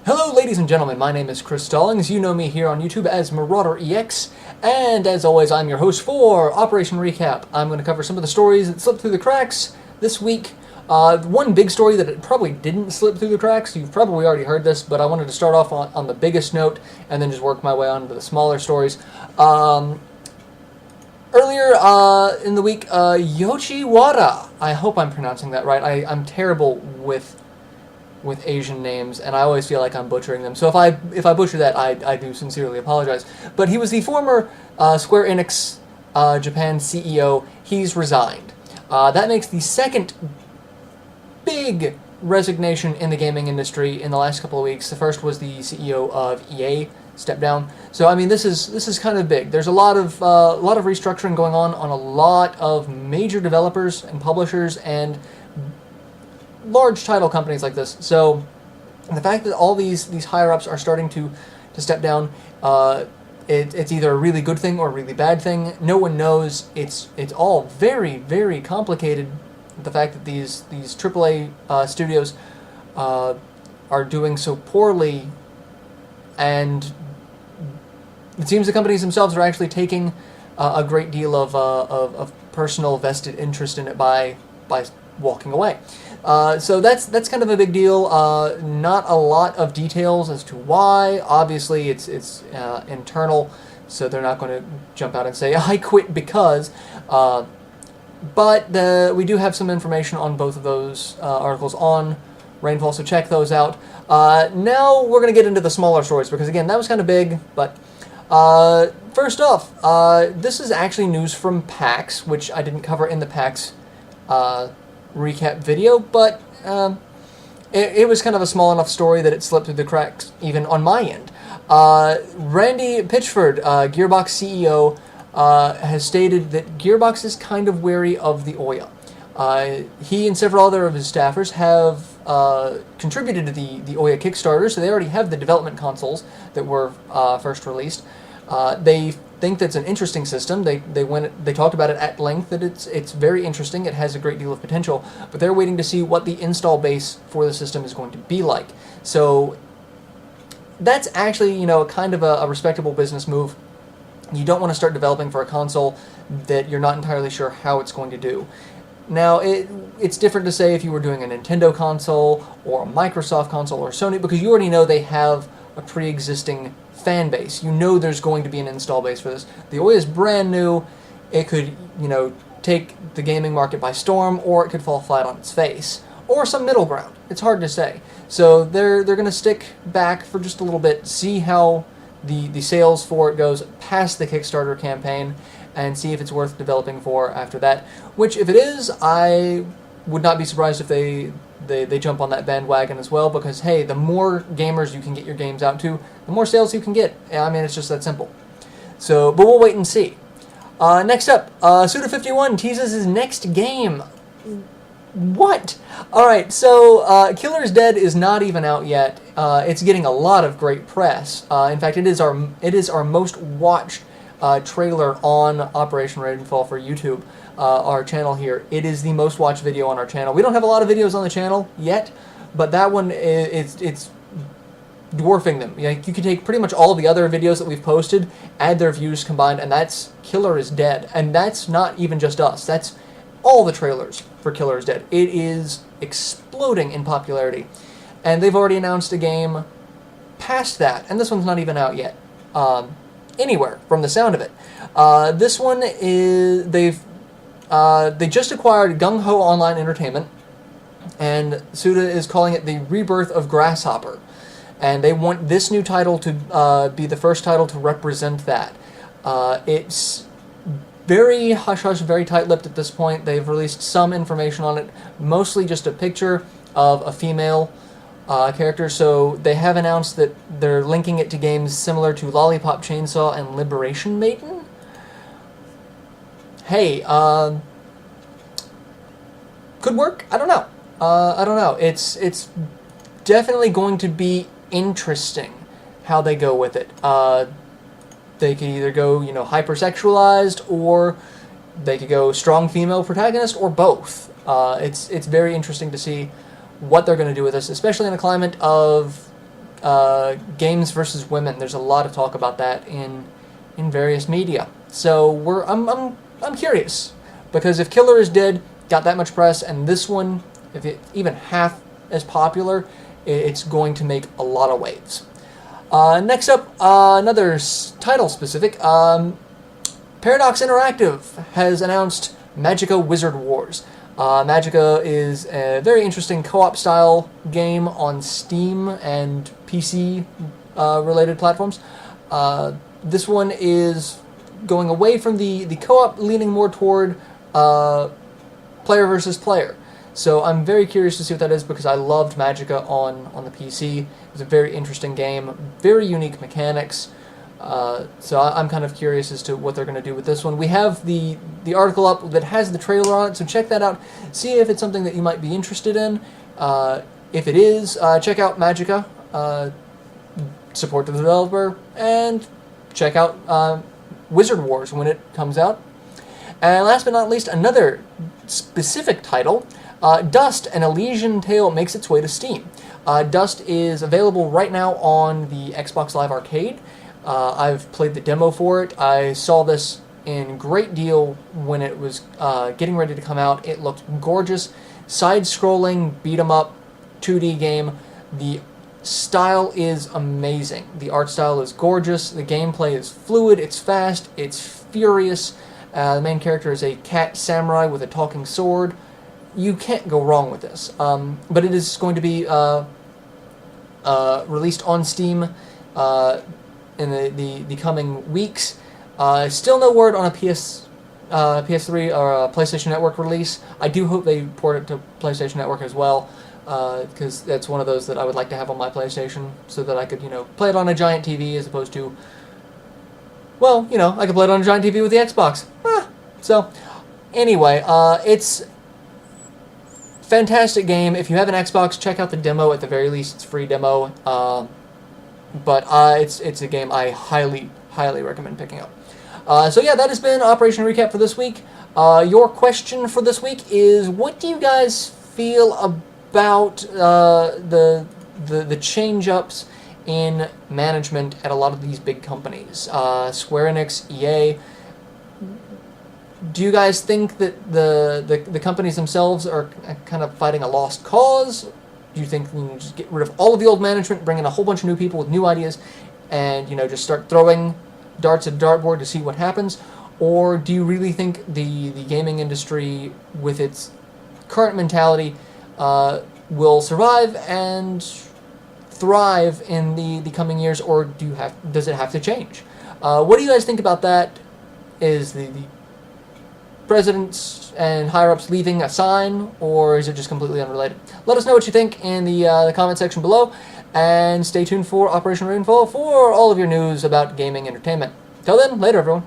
Hello ladies and gentlemen, my name is Chris Stollings. You know me here on YouTube as MarauderEX, and as always I'm your host for Operation Recap. I'm going to cover some of the stories that slipped through the cracks this week. One big story that probably didn't slip through the cracks, you've probably already heard this, but I wanted to start off on the biggest note and then just work my way on to the smaller stories. Earlier in the week, Yoshiwara, I hope I'm pronouncing that right. I'm terrible with Asian names, and I always feel like I'm butchering them. So if I butcher that, I do sincerely apologize. But he was the former Square-enix Japan CEO. He's resigned. That makes the second big resignation in the gaming industry in the last couple of weeks. The first was the CEO of EA stepped down. So I mean, this is kind of big. There's a lot of restructuring going on a lot of major developers and publishers and large title companies like this. So the fact that all these higher-ups are starting to step down, it's either a really good thing or a really bad thing. No one knows. It's all very, very complicated. The fact that these AAA studios are doing so poorly, and it seems the companies themselves are actually taking a great deal of personal vested interest in it by walking away. So that's kind of a big deal. Not a lot of details as to why. Obviously, it's internal, so they're not going to jump out and say, I quit because. But we do have some information on both of those articles on Rainfall, so check those out. Now we're going to get into the smaller stories, because again, that was kind of big, but first off, this is actually news from PAX, which I didn't cover in the PAX recap video, but it was kind of a small enough story that it slipped through the cracks even on my end. Randy Pitchford, Gearbox CEO, has stated that Gearbox is kind of wary of the Ouya. He and several other of his staffers have contributed to the Ouya Kickstarter, so they already have the development consoles that were first released. They think that's an interesting system. They talked about it at length, that it's very interesting. It has a great deal of potential, but they're waiting to see what the install base for the system is going to be like. So that's actually, kind of a respectable business move. You don't want to start developing for a console that you're not entirely sure how it's going to do. Now, it's different to say if you were doing a Nintendo console or a Microsoft console or Sony, because you already know they have a pre-existing fan base. You know there's going to be an install base for this. The Ouya is brand new. It could, take the gaming market by storm, or it could fall flat on its face, or some middle ground. It's hard to say. So they're going to stick back for just a little bit, see how the sales for it goes past the Kickstarter campaign, and see if it's worth developing for after that. Which, if it is, I would not be surprised if they jump on that bandwagon as well, because hey, the more gamers you can get your games out to, the more sales you can get. I mean, it's just that simple. So, but we'll wait and see. Next up, Suda51 teases his next game. What? Alright, so Killer's Dead is not even out yet. It's getting a lot of great press. In fact, it is our most watched trailer on Operation Rainfall for YouTube, our channel here. It is the most watched video on our channel. We don't have a lot of videos on the channel yet, but that one it's dwarfing them. You can take pretty much all the other videos that we've posted, add their views combined, and that's Killer is Dead. And that's not even just us. That's all the trailers for Killer is Dead. It is exploding in popularity. And they've already announced a game past that, and this one's not even out yet. Anywhere, from the sound of it. This one is, they just acquired Gung Ho Online Entertainment, and Suda is calling it the rebirth of Grasshopper. And they want this new title to be the first title to represent that. It's very hush-hush, very tight-lipped at this point. They've released some information on it, mostly just a picture of a female character. So they have announced that they're linking it to games similar to Lollipop Chainsaw and Liberation Maiden. Hey, could work? I don't know. I don't know. It's definitely going to be interesting how they go with it. They could either go, hypersexualized, or they could go strong female protagonist, or both. It's very interesting to see what they're going to do with this, especially in a climate of games versus women. There's a lot of talk about that in various media. So I'm curious, because if Killer is Dead got that much press, and this one, if it even half as popular, it's going to make a lot of waves. Next up, another title specific. Paradox Interactive has announced Magicka Wizard Wars. Magicka is a very interesting co-op style game on Steam and PC related platforms. This one is going away from the co-op, leaning more toward player versus player. So I'm very curious to see what that is, because I loved Magicka on the PC. It was a very interesting game, very unique mechanics. So I'm kind of curious as to what they're going to do with this one. We have the article up that has the trailer on it, so check that out. See if it's something that you might be interested in. If it is, check out Magicka, support the developer, and check out Wizard Wars when it comes out. And last but not least, another specific title, Dust, an Elysian Tale, makes its way to Steam. Dust is available right now on the Xbox Live Arcade. I've played the demo for it. I saw this in great deal when it was getting ready to come out. It looked gorgeous. Side-scrolling, beat-em-up, 2D game. The style is amazing. The art style is gorgeous. The gameplay is fluid. It's fast. It's furious. The main character is a cat samurai with a talking sword. You can't go wrong with this. But it is going to be released on Steam in the coming weeks. Still no word on a PS3 or a PlayStation Network release. I do hope they port it to PlayStation Network as well, because that's one of those that I would like to have on my PlayStation, so that I could, play it on a giant TV as opposed to, well, I could play it on a giant TV with the Xbox. So, anyway, it's fantastic game. If you have an Xbox, check out the demo. At the very least, it's a free demo. But it's a game I highly recommend picking up. So yeah, that has been Operation Recap for this week. Your question for this week is, what do you guys feel about the change-ups in management at a lot of these big companies? Square Enix, EA. Do you guys think that the companies themselves are kind of fighting a lost cause? Do you think you can just get rid of all of the old management, bring in a whole bunch of new people with new ideas, and just start throwing darts at a dartboard to see what happens? Or do you really think the gaming industry, with its current mentality, will survive and thrive in the coming years, or does it have to change? What do you guys think about that? Is the presidents and higher-ups leaving a sign, or is it just completely unrelated? Let us know what you think in the comment section below, and stay tuned for Operation Rainfall for all of your news about gaming entertainment. Till then, later everyone.